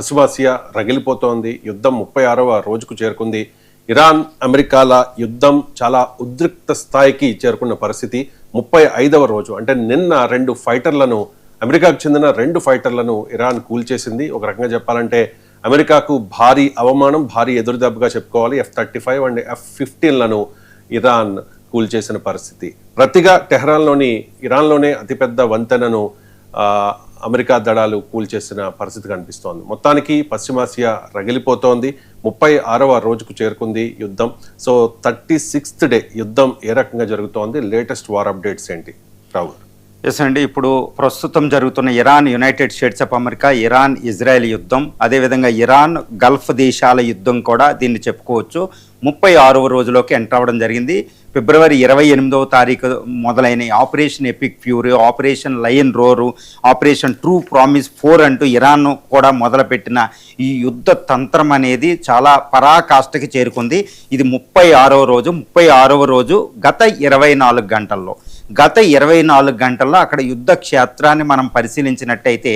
పశ్చిమాసియా రగిలిపోతోంది. యుద్ధం 36వ రోజుకు చేరుకుంది. ఇరాన్ అమెరికాల యుద్ధం చాలా ఉద్రిక్త స్థాయికి చేరుకున్న పరిస్థితి. 35వ రోజు అంటే నిన్న అమెరికాకు చెందిన 2 ఫైటర్లను ఇరాన్ కూల్చేసింది. ఒక రకంగా చెప్పాలంటే అమెరికాకు భారీ అవమానం, భారీ ఎదురుదెబ్బగా చెప్పుకోవాలి. F-35 అండ్ F-15లను ఇరాన్ కూల్చేసిన పరిస్థితి. ప్రతిగా ఇరాన్లోనే అతిపెద్ద వంతెనను అమెరికా దళాలు కూల్చేసిన పరిస్థితి కనిపిస్తోంది. మొత్తానికి పశ్చిమాసియా రగిలిపోతోంది. 36వ రోజుకు చేరుకుంది యుద్ధం. సో 36th డే యుద్ధం ఏ రకంగా జరుగుతోంది? లేటెస్ట్ వార్ అప్డేట్స్ ఏంటి రావు గారు? ఎస్ అండి, ఇప్పుడు ప్రస్తుతం జరుగుతున్న Iran United states of America, Iran Israel యుద్ధం, అదేవిధంగా ఇరాన్ గల్ఫ్ దేశాల యుద్ధం కూడా దీన్ని చెప్పుకోవచ్చు. 36వ రోజులోకి ఎంటర్ అవ్వడం జరిగింది. ఫిబ్రవరి 28వ తారీఖు మొదలైన operation epic fury, operation lion roar, operation true promise 4 అంటూ ఇరాన్ కూడా మొదలుపెట్టిన ఈ యుద్ధ తంత్రం అనేది చాలా పరాకాష్ఠకి చేరుకుంది. ఇది 36వ రోజు. 36వ రోజు గత 24 గంటల్లో అక్కడ యుద్ధ క్షేత్రాన్ని మనం పరిశీలించినట్టయితే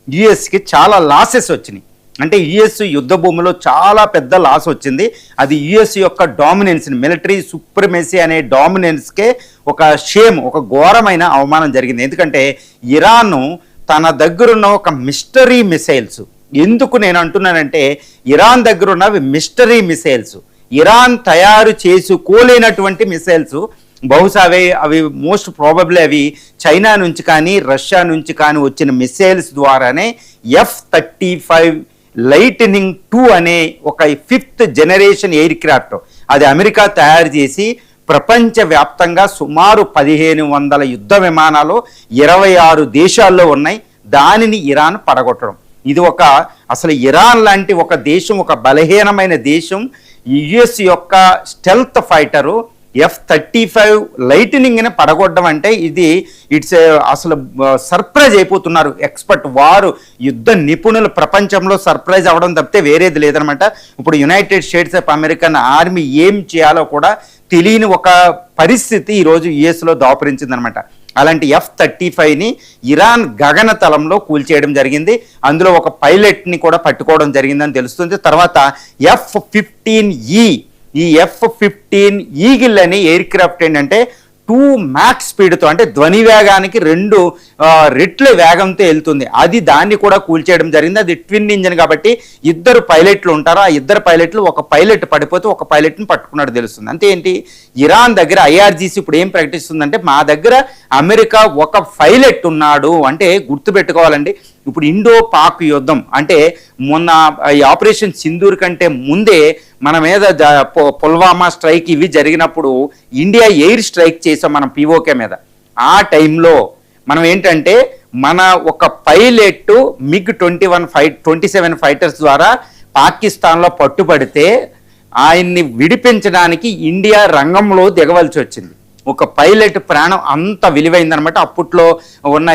యుఎస్కి చాలా లాసెస్ వచ్చినాయి. అంటే యుఎస్ యుద్ధ భూమిలో చాలా పెద్ద లాస్ వచ్చింది. అది యుఎస్ యొక్క డామినెన్స్ని, మిలిటరీ సుప్రమసీ అనే డామినెన్స్కే ఒక ఘోరమైన అవమానం జరిగింది. ఎందుకంటే ఇరాన్ తన దగ్గరున్న ఒక మిస్టరీ మిసైల్స్, ఎందుకు నేను అంటున్నానంటే ఇరాన్ దగ్గరున్నవి మిస్టరీ మిసైల్స్, ఇరాన్ తయారు చేసుకోలేనటువంటి మిసైల్స్. బహుశా అవి మోస్ట్ ప్రాబబ్లీ అవి చైనా నుంచి కానీ రష్యా నుంచి కానీ వచ్చిన మిసైల్స్ ద్వారానే F-35 లైట్నింగ్ 2 అనే ఒక 5th జనరేషన్ ఎయిర్ క్రాఫ్ట్ అది అమెరికా తయారు చేసి ప్రపంచవ్యాప్తంగా సుమారు 1500 యుద్ధ విమానాలు 26 దేశాల్లో ఉన్నాయి. దానిని ఇరాన్ పడగొట్టడం, ఇది అసలు ఇరాన్ లాంటి ఒక దేశం, ఒక బలహీనమైన దేశం, యుఎస్ యొక్క స్టెల్త్ ఫైటరు F-35 లైట్నింగ్ని పడగొట్టడం అంటే ఇట్స్ అసలు సర్ప్రైజ్ అయిపోతున్నారు ఎక్స్పర్ట్. వారు యుద్ధ నిపుణులు ప్రపంచంలో సర్ప్రైజ్ అవ్వడం తప్పితే వేరేది లేదనమాట. ఇప్పుడు United states of American army ఏం చేయాలో కూడా తెలియని ఒక పరిస్థితి ఈరోజు యుఎస్లో దాపురించిందనమాట. అలాంటి F-35ని ఇరాన్ గగనతలంలో కూల్చేయడం జరిగింది. అందులో ఒక పైలట్ని కూడా పట్టుకోవడం జరిగిందని తెలుస్తుంది. తర్వాత F-15E, ఈ F-15 ఈగిల్ అని ఎయిర్ క్రాఫ్ట్ ఏంటంటే 2 మ్యాక్స్ స్పీడ్తో, అంటే ధ్వని వేగానికి 2 రెట్ల వేగంతో వెళ్తుంది. దాన్ని కూడా కూల్చేయడం జరిగింది. అది ట్విన్ ఇంజన్ కాబట్టి 2 పైలట్లు ఉంటారు. ఆ 2 పైలట్లు, ఒక పైలట్ పడిపోతే ఒక పైలట్ని పట్టుకున్నాడు తెలుస్తుంది. అంటే ఏంటి, ఇరాన్ దగ్గర IRGC ఇప్పుడు ఏం ప్రకటిస్తుందంటే మా దగ్గర అమెరికా ఒక పైలట్ ఉన్నాడు అంటే గుర్తుపెట్టుకోవాలండి. ఇప్పుడు ఇండో పాక్ యుద్ధం అంటే మొన్న ఈ ఆపరేషన్ సింధూర్ కంటే ముందే మన మీద పుల్వామా స్ట్రైక్ ఇవి జరిగినప్పుడు ఇండియా ఎయిర్ స్ట్రైక్ చేసాం మనం POK మీద. ఆ టైంలో మనం ఏంటంటే మన ఒక పైలట్ MiG-27 ఫైటర్స్ ద్వారా పాకిస్తాన్లో పట్టుబడితే ఆయన్ని విడిపించడానికి ఇండియా రంగంలో దిగవలసి వచ్చింది. ఒక పైలట్ ప్రాణం అంత విలువైందనమాట. అప్పట్లో ఉన్న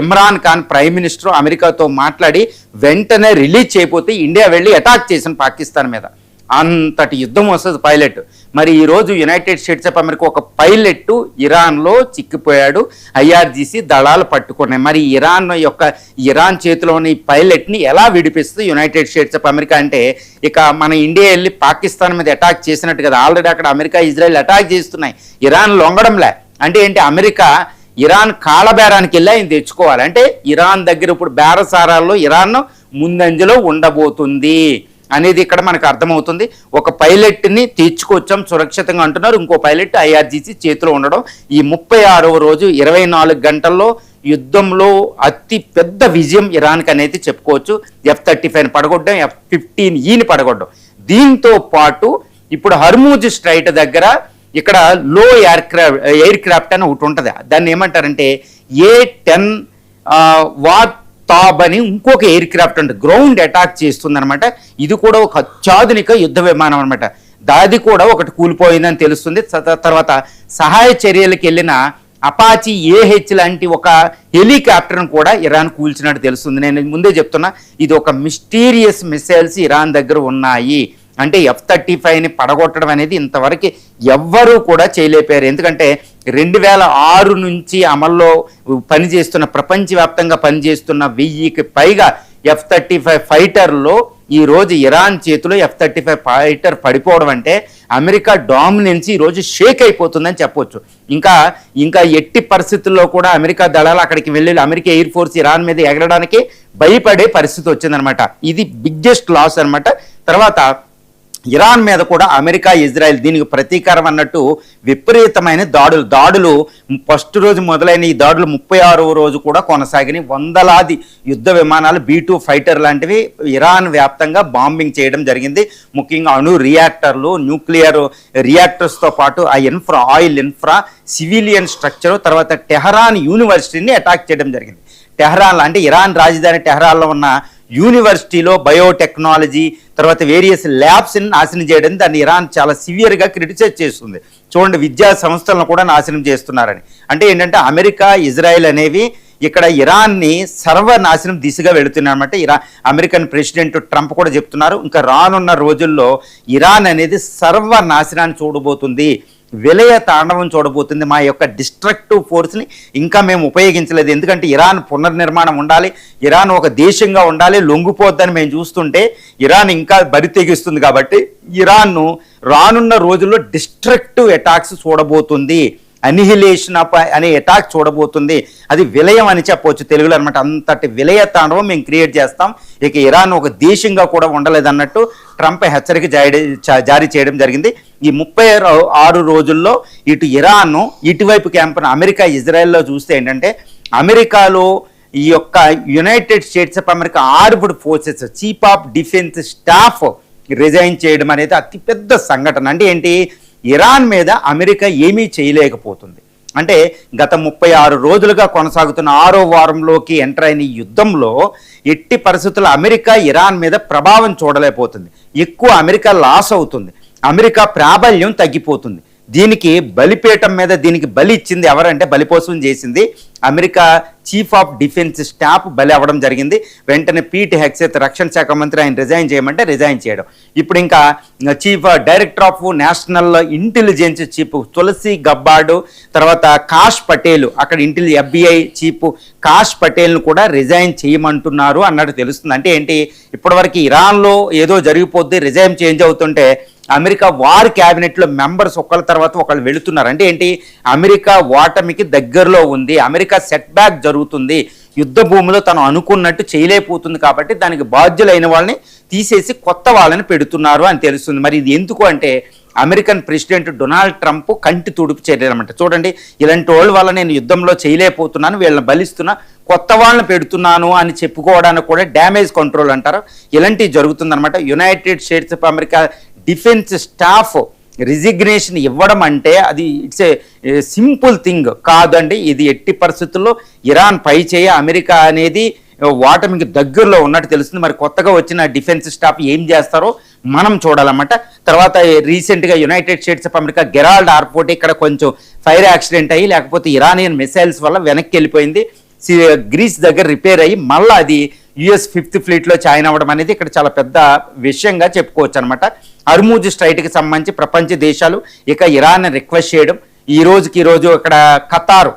ఇమ్రాన్ ఖాన్ ప్రైమ్ మినిస్టర్ అమెరికాతో మాట్లాడి వెంటనే రిలీజ్ చేయకపోతే ఇండియా వెళ్ళి అటాక్ చేసిన పాకిస్తాన్ మీద. అంతటి యుద్ధం వస్తుంది పైలట్. మరి ఈరోజు యునైటెడ్ స్టేట్స్ ఆఫ్ అమెరికా ఒక పైలట్ ఇరాన్లో చిక్కిపోయాడు. IRGC దళాలు పట్టుకున్నాయి. మరి ఇరాన్ చేతిలోని పైలట్ని ఎలా విడిపిస్తుంది యునైటెడ్ స్టేట్స్ ఆఫ్ అమెరికా? అంటే ఇక మన ఇండియా వెళ్ళి పాకిస్తాన్ మీద అటాక్ చేసినట్టు కదా. ఆల్రెడీ అక్కడ అమెరికా, ఇజ్రాయెల్ అటాక్ చేస్తున్నాయి. ఇరాన్ లొంగడంలే. అంటే ఏంటి, అమెరికా ఇరాన్ కాళ్ళబేరానికి వెళ్ళి ఆయన తెచ్చుకోవాలి. అంటే ఇరాన్ దగ్గర ఇప్పుడు బేరసారాల్లో ఇరాన్ ముందంజలో ఉండబోతుంది అనేది ఇక్కడ మనకు అర్థమవుతుంది. ఒక పైలట్ని తెచ్చుకొచ్చాం సురక్షితంగా అంటున్నారు. ఇంకో పైలట్ IRGC చేతిలో ఉండడం. ఈ 36వ రోజు 24 గంటల్లో యుద్ధంలో అతి పెద్ద విజయం ఇరాన్కి అనేది చెప్పుకోవచ్చు. F-35ని పడగొట్టడం, F-15Eని పడగొట్టడం. దీంతో పాటు ఇప్పుడు హర్మూజ్ స్ట్రైట్ దగ్గర ఇక్కడ లో ఎయిర్ క్రాఫ్ట్ అని ఒకటి ఉంటుంది. దాన్ని ఏమంటారంటే A-10 తాబ్ అని ఇంకొక ఎయిర్ క్రాఫ్ట్ అంటే గ్రౌండ్ అటాక్ చేస్తుంది అనమాట. ఇది కూడా ఒక అత్యాధునిక యుద్ధ విమానం అనమాట. దాది కూడా ఒకటి కూలిపోయిందని తెలుస్తుంది. తర్వాత సహాయ చర్యలకు వెళ్ళిన అపాచీ AH లాంటి ఒక హెలికాప్టర్ను కూడా ఇరాన్ కూల్చినట్టు తెలుస్తుంది. నేను ముందే చెప్తున్నా, ఇది ఒక మిస్టీరియస్ మిసైల్స్ ఇరాన్ దగ్గర ఉన్నాయి. అంటే F-35ని పడగొట్టడం అనేది ఇంతవరకు ఎవ్వరూ కూడా చేయలేపారు. ఎందుకంటే 2006 నుంచి అమల్లో పనిచేస్తున్న, ప్రపంచవ్యాప్తంగా పనిచేస్తున్న 1000కి పైగా F-35 ఫైటర్లో ఈ రోజు ఇరాన్ చేతిలో F-35 ఫైటర్ పడిపోవడం అంటే అమెరికా డామినెన్స్ ఈ రోజు షేక్ అయిపోతుందని చెప్పొచ్చు. ఇంకా ఎట్టి పరిస్థితుల్లో కూడా అమెరికా దళాలు అక్కడికి వెళ్ళి అమెరికా ఎయిర్ ఫోర్స్ ఇరాన్ మీద ఎగరడానికి భయపడే పరిస్థితి వచ్చిందనమాట. ఇది బిగ్గెస్ట్ లాస్ అనమాట. తర్వాత ఇరాన్ మీద కూడా అమెరికా, ఇజ్రాయెల్ దీనికి ప్రతీకారం అన్నట్టు విపరీతమైన దాడులు ఫస్ట్ రోజు మొదలైన ఈ దాడులు 36వ రోజు కూడా కొనసాగిన వందలాది యుద్ధ విమానాలు B-2 ఫైటర్ లాంటివి ఇరాన్ వ్యాప్తంగా బాంబింగ్ చేయడం జరిగింది. ముఖ్యంగా అణు రియాక్టర్లు, న్యూక్లియర్ రియాక్టర్స్తో పాటు ఆ ఆయిల్ ఇన్ఫ్రా, సివిలియన్ స్ట్రక్చర్, తర్వాత టెహరాన్ యూనివర్సిటీని అటాక్ చేయడం జరిగింది. టెహరాన్ అంటే ఇరాన్ రాజధాని టెహరాన్లో ఉన్న యూనివర్సిటీలో బయోటెక్నాలజీ తర్వాత వేరియస్ ల్యాబ్స్ని నాశనం చేయడం, దాన్ని ఇరాన్ చాలా సివియర్గా క్రిటిసైజ్ చేస్తుంది. చూడండి, విద్యా సంస్థలను కూడా నాశనం చేస్తున్నారని. అంటే ఏంటంటే అమెరికా, ఇజ్రాయెల్ అనేవి ఇక్కడ ఇరాన్ని సర్వనాశనం దిశగా వెళుతున్నారన్నమాట. అమెరికన్ ప్రెసిడెంట్ ట్రంప్ కూడా చెప్తున్నారు, ఇంకా రానున్న రోజుల్లో ఇరాన్ అనేది సర్వనాశనాన్ని చూడబోతుంది, విలయ తాండవం చూడబోతుంది. మా యొక్క డిస్ట్రక్టివ్ ఫోర్స్ని ఇంకా మేము ఉపయోగించలేదు, ఎందుకంటే ఇరాన్ పునర్నిర్మాణం ఉండాలి, ఇరాన్ ఒక దేశంగా ఉండాలి, లొంగిపోద్దని మేము చూస్తుంటే ఇరాన్ ఇంకా బరి తెగిస్తుంది. కాబట్టి ఇరాన్ను రానున్న రోజుల్లో డిస్ట్రక్టివ్ అటాక్స్ చూడబోతుంది, అనిహిలేషన్ అనే అటాక్ చూడబోతుంది. అది విలయం అని చెప్పవచ్చు తెలుగులో అనమాట. అంతటి విలయ తాండవం మేము క్రియేట్ చేస్తాం, ఇక ఇరాన్ ఒక దేశంగా కూడా ఉండలేదన్నట్టు ట్రంప్ హెచ్చరిక జారీ చేయడం జరిగింది. ఈ 36 రోజుల్లో ఇటు ఇరాన్ ఇటువైపు క్యాంపెయిన్ అమెరికా, ఇజ్రాయెల్లో చూస్తే ఏంటంటే అమెరికాలో ఈ యొక్క United states of America armed forces chief of defence staff resign చేయడం అనేది అతిపెద్ద సంఘటన. అంటే ఏంటి, ఇరాన్ మీద అమెరికా ఏమీ చేయలేకపోతుంది. అంటే గత 36 రోజులుగా కొనసాగుతున్న 6వ వారంలోకి ఎంటర్ అయిన ఈ యుద్ధంలో ఎట్టి పరిస్థితుల్లో అమెరికా ఇరాన్ మీద ప్రభావం చూడలేకపోతుంది. ఎక్కువ అమెరికా లాస్ అవుతుంది, అమెరికా ప్రాబల్యం తగ్గిపోతుంది. దీనికి బలిపీఠం మీద దీనికి బలి ఇచ్చింది ఎవరంటే, బలిపోసం చేసింది America chief of defence staff బలి అవ్వడం జరిగింది. వెంటనే పీట్ హెగ్సెత్ రక్షణ శాఖ మంత్రి ఆయన రిజైన్ చేయమంటే రిజైన్ చేయడం. ఇప్పుడు ఇంకా chief director of national intelligence chief Tulsi Gabbard, తర్వాత కాష్ పటేల్, అక్కడ FBI చీఫ్ కాష్ పటేల్ను కూడా రిజైన్ చేయమంటున్నారు అన్నట్టు తెలుస్తుంది. అంటే ఏంటి, ఇప్పటివరకు ఇరాన్లో ఏదో జరిగిపోద్ది, రిజైన్ చేంజ్ అవుతుంటే అమెరికా వార్ క్యాబినెట్లో మెంబర్స్ ఒకళ్ళ తర్వాత ఒకళ్ళు వెళుతున్నారు. అంటే ఏంటి, అమెరికా ఓటమికి దగ్గరలో ఉంది, అమెరికా సెట్ బ్యాక్ జరుగుతుంది, యుద్ధ భూమిలో తను అనుకున్నట్టు చేయలేకపోతుంది. కాబట్టి దానికి బాధ్యులైన వాళ్ళని తీసేసి కొత్త వాళ్ళని పెడుతున్నారు అని తెలుస్తుంది. మరి ఇది ఎందుకు అంటే, అమెరికన్ ప్రెసిడెంట్ డొనాల్డ్ ట్రంప్ కంటి తుడుపు చర్యలన్నమాట. చూడండి, ఇలాంటి వాళ్ళ వల్ల నేను యుద్ధంలో చేయలేకపోతున్నాను, వీళ్ళని బలిస్తున్నా, కొత్త వాళ్ళని పెడుతున్నాను అని చెప్పుకోవడానికి కూడా డ్యామేజ్ కంట్రోల్ అంటారు, ఇలాంటివి జరుగుతుందన్నమాట. United states of America defence staff resignation ఇవ్వడం అంటే అది ఇట్స్ ఏ సింపుల్ థింగ్ కాదండి. ఇది ఎట్టి పరిస్థితుల్లో ఇరాన్ పై చేయ అమెరికా అనేది ఓటమికి దగ్గరలో ఉన్నట్టు తెలుస్తుంది. మరి కొత్తగా వచ్చిన డిఫెన్స్ స్టాఫ్ ఏం చేస్తారో మనం చూడాలన్నమాట. తర్వాత రీసెంట్గా United states of America Gerald airport ఇక్కడ కొంచెం ఫైర్ యాక్సిడెంట్ అయ్యి, లేకపోతే ఇరానియన్ మిసైల్స్ వల్ల వెనక్కి వెళ్ళిపోయింది, గ్రీస్ దగ్గర రిపేర్ అయ్యి మళ్ళీ అది US 5th ఫ్లీట్లో జాయిన్ అవ్వడం అనేది ఇక్కడ చాలా పెద్ద విషయంగా చెప్పుకోవచ్చు అనమాట. హర్మూజ్ స్ట్రైట్కి సంబంధించి ప్రపంచ దేశాలు ఇక ఇరాన్ రిక్వెస్ట్ చేయడం, ఈ రోజు ఇక్కడ ఖతార్,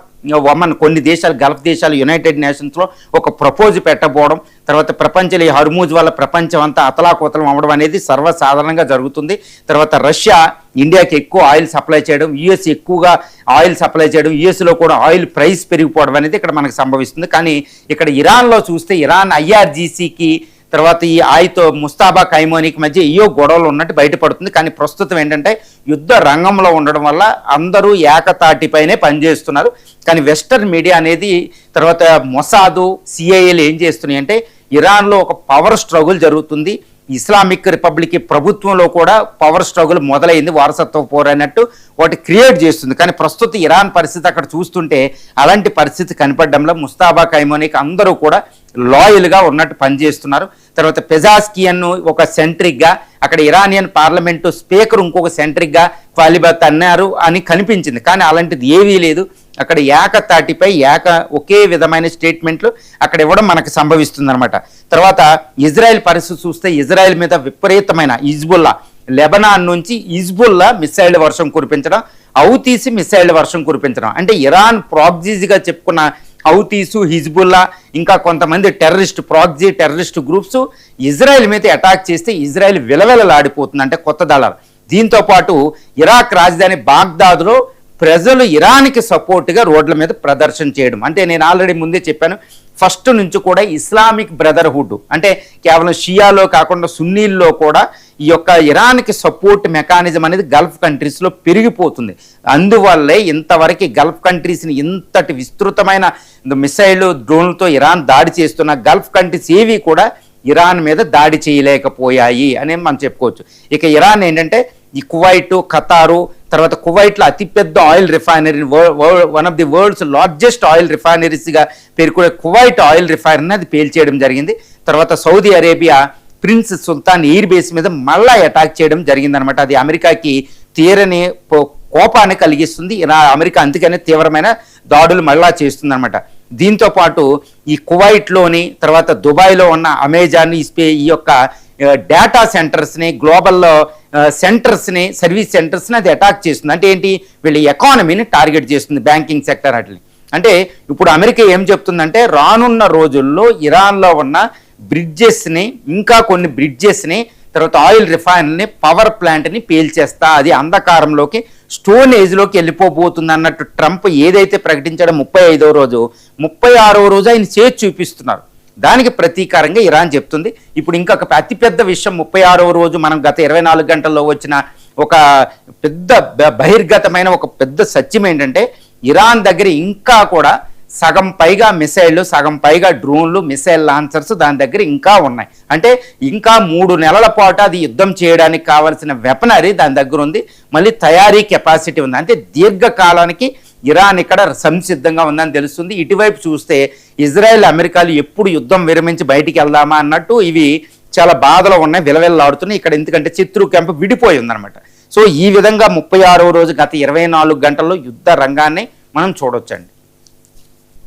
ఒమన్, కొన్ని దేశాలు, గల్ఫ్ దేశాలు యునైటెడ్ నేషన్స్లో ఒక ప్రపోజ్ పెట్టబోవడం, తర్వాత ప్రపంచంలో ఈ హర్మూజ్ వల్ల ప్రపంచం అంతా అతలాకుతలం అవ్వడం అనేది సర్వసాధారణంగా జరుగుతుంది. తర్వాత రష్యా ఇండియాకి ఎక్కువ ఆయిల్ సప్లై చేయడం, US ఎక్కువగా ఆయిల్ సప్లై చేయడం, USలో కూడా ఆయిల్ ప్రైస్ పెరిగిపోవడం అనేది ఇక్కడ మనకు సంభవిస్తుంది. కానీ ఇక్కడ ఇరాన్లో చూస్తే ఇరాన్ IRGCకి తర్వాత ఈ ఆయతో ముస్తాబా ఖైమోనికి మధ్య ఏయో గొడవలు ఉన్నట్టు బయటపడుతుంది. కానీ ప్రస్తుతం ఏంటంటే యుద్ధ రంగంలో ఉండడం వల్ల అందరూ ఏకతాటిపైనే పనిచేస్తున్నారు. కానీ వెస్టర్న్ మీడియా అనేది, తర్వాత మొసాదు, CIAలు ఏం చేస్తున్నాయి అంటే, ఇరాన్లో ఒక పవర్ స్ట్రగుల్ జరుగుతుంది, ఇస్లామిక్ రిపబ్లిక్ ప్రభుత్వంలో కూడా పవర్ స్ట్రగుల్ మొదలైంది, వారసత్వ పోరాడినట్టు వాటి క్రియేట్ చేస్తుంది. కానీ ప్రస్తుత ఇరాన్ పరిస్థితి అక్కడ చూస్తుంటే అలాంటి పరిస్థితి కనపడడంలో ముస్తాబా ఖైమోనికి అందరూ కూడా లాయల్గా ఉన్నట్టు పనిచేస్తున్నారు. తర్వాత పెజాస్కియన్ ఒక సెంట్రిక్గా, అక్కడ ఇరానియన్ పార్లమెంటు స్పీకర్ ఇంకొక సెంట్రిక్గా క్వాలిబాత్ అన్నారు అని కనిపించింది. కానీ అలాంటిది ఏవీ లేదు, అక్కడ ఏకతాటిపై ఒకే విధమైన స్టేట్మెంట్లు అక్కడ ఇవ్వడం మనకు సంభవిస్తుంది అనమాట. తర్వాత ఇజ్రాయెల్ పరిస్థితి చూస్తే ఇజ్రాయెల్ మీద విపరీతమైన హిజ్బుల్లా, లెబనాన్ నుంచి హిజ్బుల్లా మిసైల్ వర్షం కురిపించడం, అవుతీసి మిసైల్ వర్షం కురిపించడం. అంటే ఇరాన్ ప్రాక్సీగా చెప్పుకున్న హౌతీసు, హిజ్బుల్లా, ఇంకా కొంతమంది ప్రాక్సీ టెర్రరిస్ట్ గ్రూప్స్ ఇజ్రాయెల్ మీద అటాక్ చేస్తే ఇజ్రాయెల్ విలవిలలాడిపోతుంది, అంటే కొత్త దళాలు. దీంతో పాటు ఇరాక్ రాజధాని బాగ్దాద్లో ప్రజలు ఇరాన్కి సపోర్ట్గా రోడ్ల మీద ప్రదర్శన చేయడం. అంటే నేను ఆల్రెడీ ముందే చెప్పాను, ఫస్ట్ నుంచి కూడా ఇస్లామిక్ బ్రదర్హుడ్ అంటే కేవలం షియాలో కాకుండా సున్నీల్లో కూడా ఈ యొక్క ఇరాన్కి సపోర్ట్ మెకానిజం అనేది గల్ఫ్ కంట్రీస్లో పెరిగిపోతుంది. అందువల్లే ఇంతవరకు గల్ఫ్ కంట్రీస్ని ఇంతటి విస్తృతమైన మిసైల్ డ్రోన్లతో ఇరాన్ దాడి చేస్తున్న గల్ఫ్ కంట్రీస్ ఏవి కూడా ఇరాన్ మీద దాడి చేయలేకపోయాయి అని మనం చెప్పుకోవచ్చు. ఇక ఇరాన్ ఏంటంటే ఈ కువైట్, ఖతారు, తర్వాత కువైట్లో అతిపెద్ద oil refinery, one of the world's largest oil రిఫైనరీస్గా పేర్కొనే కువైట్ ఆయిల్ రిఫైనరీ అది పేల్చేయడం జరిగింది. తర్వాత Saudi Arabia Prince Sultan air base మీద మళ్ళా అటాక్ చేయడం జరిగిందనమాట. అది అమెరికాకి తీరని కోపాన్ని కలిగిస్తుంది. అమెరికా అందుకనే తీవ్రమైన దాడులు మళ్ళా చేస్తుంది అనమాట. దీంతో పాటు ఈ కువైట్లోని తర్వాత దుబాయ్లో ఉన్న అమెజాన్ ఈ యొక్క డేటా సెంటర్స్ని, గ్లోబల్ సెంటర్స్ని, సర్వీస్ సెంటర్స్ని అది అటాక్ చేస్తుంది. అంటే ఏంటి, వీళ్ళ ఎకానమీని టార్గెట్ చేస్తుంది, బ్యాంకింగ్ సెక్టర్ అట్లని. అంటే ఇప్పుడు అమెరికా ఏం చెప్తుందంటే రానున్న రోజుల్లో ఇరాన్లో ఉన్న బ్రిడ్జెస్ని, ఇంకా కొన్ని బ్రిడ్జెస్ని, తర్వాత ఆయిల్ రిఫైనరీని, పవర్ ప్లాంట్ని పేల్చేస్తా, అది అంధకారంలోకి స్టోన్ ఏజ్లోకి వెళ్ళిపోబోతుంది అన్నట్టు ట్రంప్ ఏదైతే ప్రకటించాడో 35వ రోజు, 36వ రోజు ఆయన చేసి చూపిస్తున్నారు. దానికి ప్రతీకారంగా ఇరాన్ చెప్తుంది. ఇప్పుడు ఇంకొక అతిపెద్ద విషయం, 36వ రోజు మనం గత 24 గంటల్లో వచ్చిన ఒక పెద్ద బహిర్గతమైన ఒక పెద్ద సత్యం ఏంటంటే ఇరాన్ దగ్గర ఇంకా కూడా సగం పైగా మిసైళ్ళు, సగం పైగా డ్రోన్లు, మిసైల్ లాంచర్స్ దాని దగ్గర ఇంకా ఉన్నాయి. అంటే ఇంకా 3 నెలల పాటు అది యుద్ధం చేయడానికి కావాల్సిన వెపనరీ దాని దగ్గర ఉంది, మళ్ళీ తయారీ కెపాసిటీ ఉంది. అంటే దీర్ఘకాలానికి ఇరాన్ ఇక్కడ సంసిద్ధంగా ఉందని తెలుస్తుంది. ఇటువైపు చూస్తే ఇజ్రాయెల్, అమెరికాలు ఎప్పుడు యుద్ధం విరమించి బయటికి వెళ్దామా అన్నట్టు ఇవి చాలా బాధలో ఉన్నాయి, విలవిల్లాడుతున్నాయి ఇక్కడ. ఎందుకంటే శత్రు క్యాంపు విడిపోయి ఉందన్నమాట. సో ఈ విధంగా 36వ రోజు గత 24 గంటల్లో యుద్ధ రంగాన్ని మనం చూడొచ్చండి.